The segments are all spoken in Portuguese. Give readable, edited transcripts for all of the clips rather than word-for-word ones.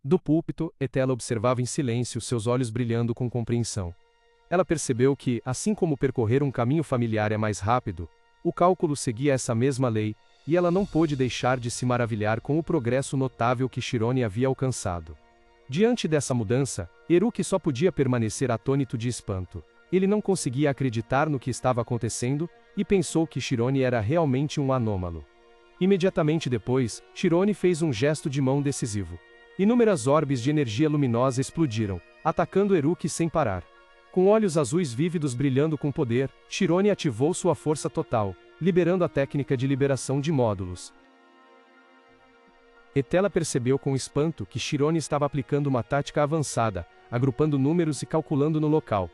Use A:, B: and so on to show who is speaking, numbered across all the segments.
A: Do púlpito, Etela observava em silêncio, seus olhos brilhando com compreensão. Ela percebeu que, assim como percorrer um caminho familiar é mais rápido, o cálculo seguia essa mesma lei, e ela não pôde deixar de se maravilhar com o progresso notável que Chirone havia alcançado. Diante dessa mudança, Eruk só podia permanecer atônito de espanto. Ele não conseguia acreditar no que estava acontecendo, e pensou que Chirone era realmente um anômalo. Imediatamente depois, Chirone fez um gesto de mão decisivo. Inúmeras orbes de energia luminosa explodiram, atacando Eruk sem parar. Com olhos azuis vívidos brilhando com poder, Chirone ativou sua força total, liberando a técnica de liberação de módulos. Etela percebeu com espanto que Chirone estava aplicando uma tática avançada, agrupando números e calculando no local.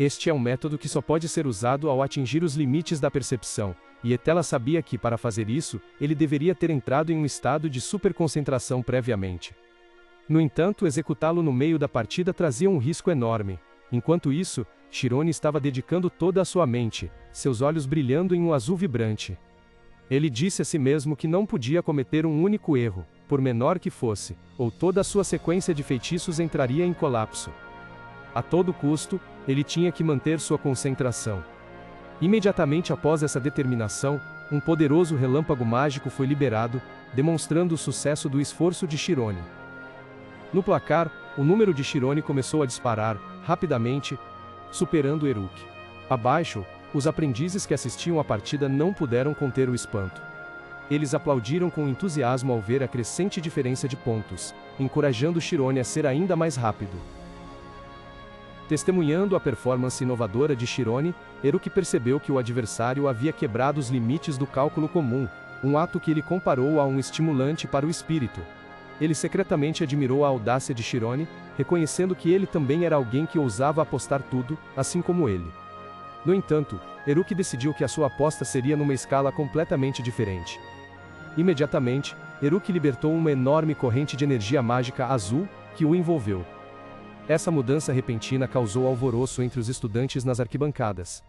A: Este é um método que só pode ser usado ao atingir os limites da percepção, e Etela sabia que, para fazer isso, ele deveria ter entrado em um estado de superconcentração previamente. No entanto, executá-lo no meio da partida trazia um risco enorme. Enquanto isso, Chirone estava dedicando toda a sua mente, seus olhos brilhando em um azul vibrante. Ele disse a si mesmo que não podia cometer um único erro, por menor que fosse, ou toda a sua sequência de feitiços entraria em colapso. A todo custo, ele tinha que manter sua concentração. Imediatamente após essa determinação, um poderoso relâmpago mágico foi liberado, demonstrando o sucesso do esforço de Chirone. No placar, o número de Chirone começou a disparar, rapidamente, superando Eruk. Abaixo, os aprendizes que assistiam à partida não puderam conter o espanto. Eles aplaudiram com entusiasmo ao ver a crescente diferença de pontos, encorajando Chirone a ser ainda mais rápido. Testemunhando a performance inovadora de Chirone, Eruk percebeu que o adversário havia quebrado os limites do cálculo comum, um ato que ele comparou a um estimulante para o espírito. Ele secretamente admirou a audácia de Chirone, reconhecendo que ele também era alguém que ousava apostar tudo, assim como ele. No entanto, Eruk decidiu que a sua aposta seria numa escala completamente diferente. Imediatamente, Eruk libertou uma enorme corrente de energia mágica azul, que o envolveu. Essa mudança repentina causou alvoroço entre os estudantes nas arquibancadas.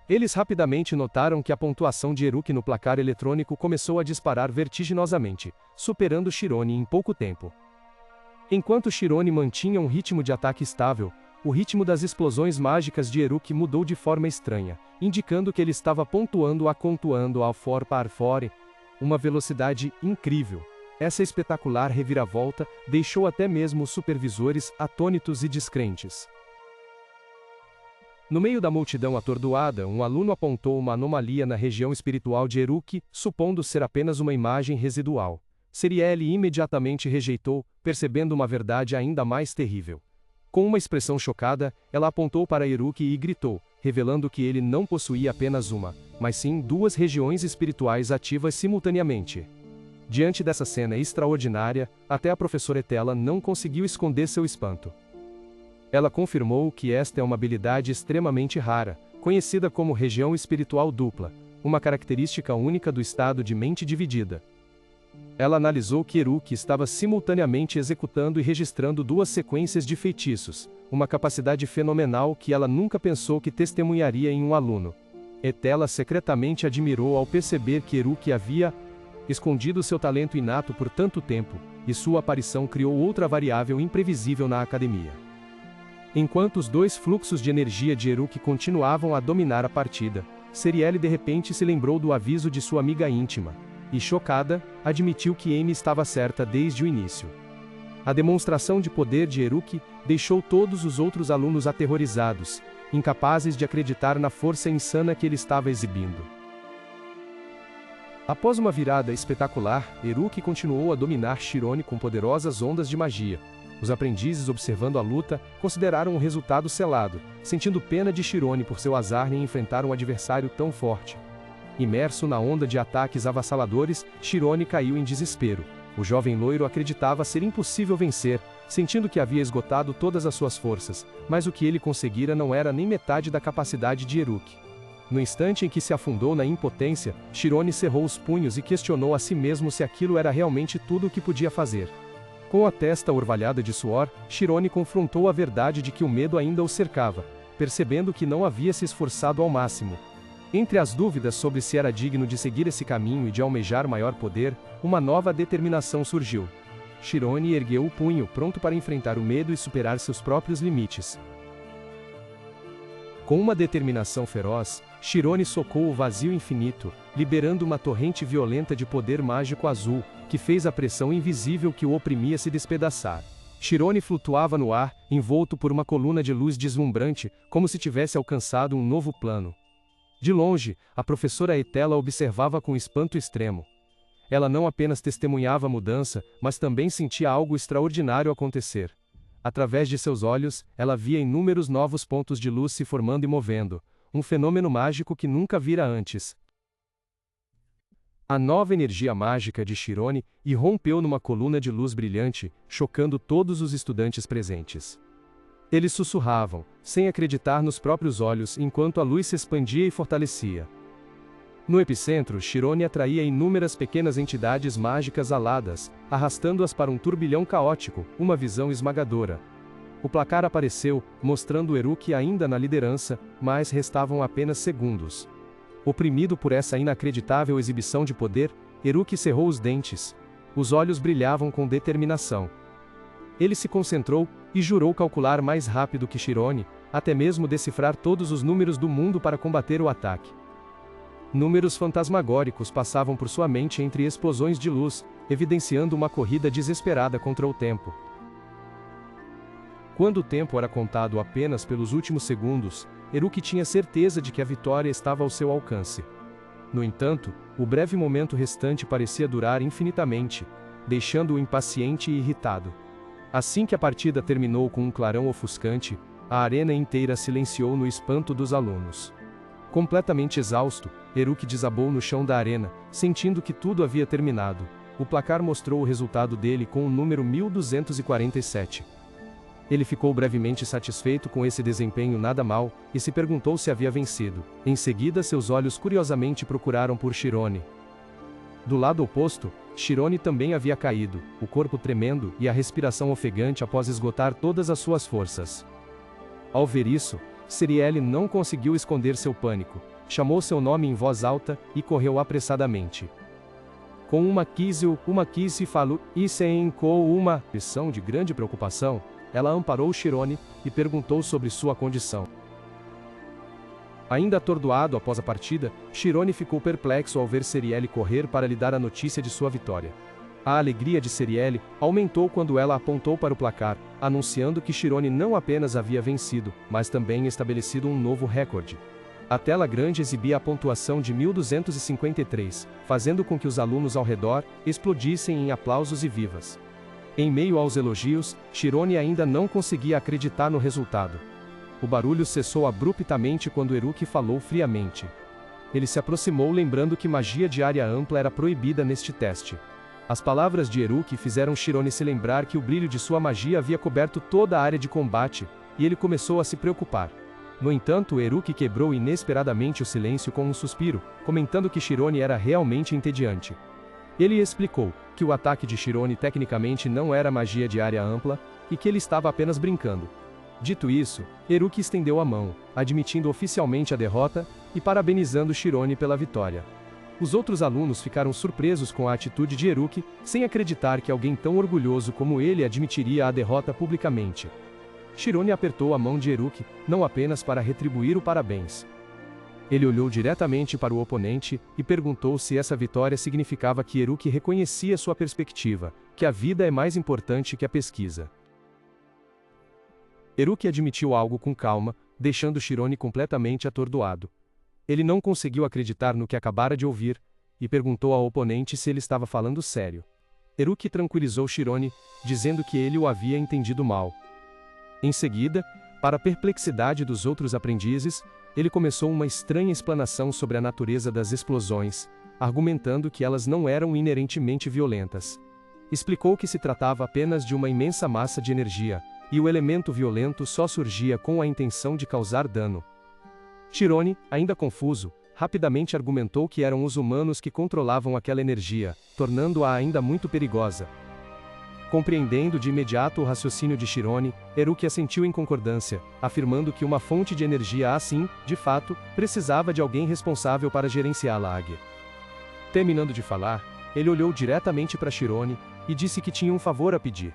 A: Eles rapidamente notaram que a pontuação de Eruk no placar eletrônico começou a disparar vertiginosamente, superando Chirone em pouco tempo. Enquanto Chirone mantinha um ritmo de ataque estável, o ritmo das explosões mágicas de Eruk mudou de forma estranha, indicando que ele estava pontuando ao for par fore, uma velocidade incrível. Essa espetacular reviravolta deixou até mesmo os supervisores atônitos e descrentes. No meio da multidão atordoada, um aluno apontou uma anomalia na região espiritual de Eruk, supondo ser apenas uma imagem residual. Cerielle imediatamente rejeitou, percebendo uma verdade ainda mais terrível. Com uma expressão chocada, ela apontou para Eruk e gritou, revelando que ele não possuía apenas uma, mas sim duas regiões espirituais ativas simultaneamente. Diante dessa cena extraordinária, até a professora Etela não conseguiu esconder seu espanto. Ela confirmou que esta é uma habilidade extremamente rara, conhecida como região espiritual dupla, uma característica única do estado de mente dividida. Ela analisou que Eruk estava simultaneamente executando e registrando duas sequências de feitiços, uma capacidade fenomenal que ela nunca pensou que testemunharia em um aluno. Etela secretamente admirou ao perceber que Eruk havia escondido seu talento inato por tanto tempo, e sua aparição criou outra variável imprevisível na academia. Enquanto os dois fluxos de energia de Eruk continuavam a dominar a partida, Cerielle de repente se lembrou do aviso de sua amiga íntima, e chocada, admitiu que Amy estava certa desde o início. A demonstração de poder de Eruk deixou todos os outros alunos aterrorizados, incapazes de acreditar na força insana que ele estava exibindo. Após uma virada espetacular, Eruk continuou a dominar Chirone com poderosas ondas de magia. Os aprendizes observando a luta, consideraram o resultado selado, sentindo pena de Chirone por seu azar em enfrentar um adversário tão forte. Imerso na onda de ataques avassaladores, Chirone caiu em desespero. O jovem loiro acreditava ser impossível vencer, sentindo que havia esgotado todas as suas forças, mas o que ele conseguira não era nem metade da capacidade de Eruk. No instante em que se afundou na impotência, Chirone cerrou os punhos e questionou a si mesmo se aquilo era realmente tudo o que podia fazer. Com a testa orvalhada de suor, Chirone confrontou a verdade de que o medo ainda o cercava, percebendo que não havia se esforçado ao máximo. Entre as dúvidas sobre se era digno de seguir esse caminho e de almejar maior poder, uma nova determinação surgiu. Shirone ergueu o punho, pronto para enfrentar o medo e superar seus próprios limites. Com uma determinação feroz, Shirone socou o vazio infinito, liberando uma torrente violenta de poder mágico azul, que fez a pressão invisível que o oprimia se despedaçar. Shirone flutuava no ar, envolto por uma coluna de luz deslumbrante, como se tivesse alcançado um novo plano. De longe, a professora Etela observava com espanto extremo. Ela não apenas testemunhava a mudança, mas também sentia algo extraordinário acontecer. Através de seus olhos, ela via inúmeros novos pontos de luz se formando e movendo, um fenômeno mágico que nunca vira antes. A nova energia mágica de Shirone irrompeu numa coluna de luz brilhante, chocando todos os estudantes presentes. Eles sussurravam, sem acreditar nos próprios olhos, enquanto a luz se expandia e fortalecia. No epicentro, Shirone atraía inúmeras pequenas entidades mágicas aladas, arrastando-as para um turbilhão caótico, uma visão esmagadora. O placar apareceu, mostrando Eruki ainda na liderança, mas restavam apenas segundos. Oprimido por essa inacreditável exibição de poder, Eruki cerrou os dentes. Os olhos brilhavam com determinação. Ele se concentrou, e jurou calcular mais rápido que Shirone, até mesmo decifrar todos os números do mundo para combater o ataque. Números fantasmagóricos passavam por sua mente entre explosões de luz, evidenciando uma corrida desesperada contra o tempo. Quando o tempo era contado apenas pelos últimos segundos, Eruki tinha certeza de que a vitória estava ao seu alcance. No entanto, o breve momento restante parecia durar infinitamente, deixando-o impaciente e irritado. Assim que a partida terminou com um clarão ofuscante, a arena inteira silenciou no espanto dos alunos. Completamente exausto, Eruki desabou no chão da arena, sentindo que tudo havia terminado. O placar mostrou o resultado dele com o número 1247. Ele ficou brevemente satisfeito com esse desempenho nada mal, e se perguntou se havia vencido. Em seguida, seus olhos curiosamente procuraram por Shirone. Do lado oposto, Shirone também havia caído, o corpo tremendo e a respiração ofegante após esgotar todas as suas forças. Ao ver isso, Ciriele não conseguiu esconder seu pânico, chamou seu nome em voz alta, e correu apressadamente. Com uma quise falou, e sem com uma expressão de grande preocupação, ela amparou Shirone, e perguntou sobre sua condição. Ainda atordoado após a partida, Shirone ficou perplexo ao ver Ciriele correr para lhe dar a notícia de sua vitória. A alegria de Ciriele aumentou quando ela apontou para o placar, anunciando que Shirone não apenas havia vencido, mas também estabelecido um novo recorde. A tela grande exibia a pontuação de 1253, fazendo com que os alunos ao redor explodissem em aplausos e vivas. Em meio aos elogios, Shirone ainda não conseguia acreditar no resultado. O barulho cessou abruptamente quando Eruki falou friamente. Ele se aproximou lembrando que magia de área ampla era proibida neste teste. As palavras de Eruki fizeram Shirone se lembrar que o brilho de sua magia havia coberto toda a área de combate, e ele começou a se preocupar. No entanto, Eruki quebrou inesperadamente o silêncio com um suspiro, comentando que Shirone era realmente entediante. Ele explicou que o ataque de Shirone tecnicamente não era magia de área ampla, e que ele estava apenas brincando. Dito isso, Eruki estendeu a mão, admitindo oficialmente a derrota, e parabenizando Shirone pela vitória. Os outros alunos ficaram surpresos com a atitude de Eruki, sem acreditar que alguém tão orgulhoso como ele admitiria a derrota publicamente. Shirone apertou a mão de Eruki, não apenas para retribuir o parabéns. Ele olhou diretamente para o oponente, e perguntou se essa vitória significava que Eruki reconhecia sua perspectiva, que a vida é mais importante que a pesquisa. Eruki admitiu algo com calma, deixando Shirone completamente atordoado. Ele não conseguiu acreditar no que acabara de ouvir, e perguntou ao oponente se ele estava falando sério. Eruki tranquilizou Shirone, dizendo que ele o havia entendido mal. Em seguida, para a perplexidade dos outros aprendizes, ele começou uma estranha explanação sobre a natureza das explosões, argumentando que elas não eram inerentemente violentas. Explicou que se tratava apenas de uma imensa massa de energia, e o elemento violento só surgia com a intenção de causar dano. Shirone, ainda confuso, rapidamente argumentou que eram os humanos que controlavam aquela energia, tornando-a ainda muito perigosa. Compreendendo de imediato o raciocínio de Shirone, Eruki assentiu em concordância, afirmando que uma fonte de energia assim, de fato, precisava de alguém responsável para gerenciá-la. Terminando de falar, ele olhou diretamente para Shirone, e disse que tinha um favor a pedir.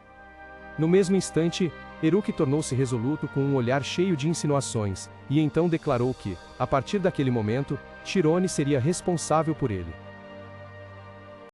A: No mesmo instante, Eruki tornou-se resoluto com um olhar cheio de insinuações, e então declarou que, a partir daquele momento, Chirone seria responsável por ele.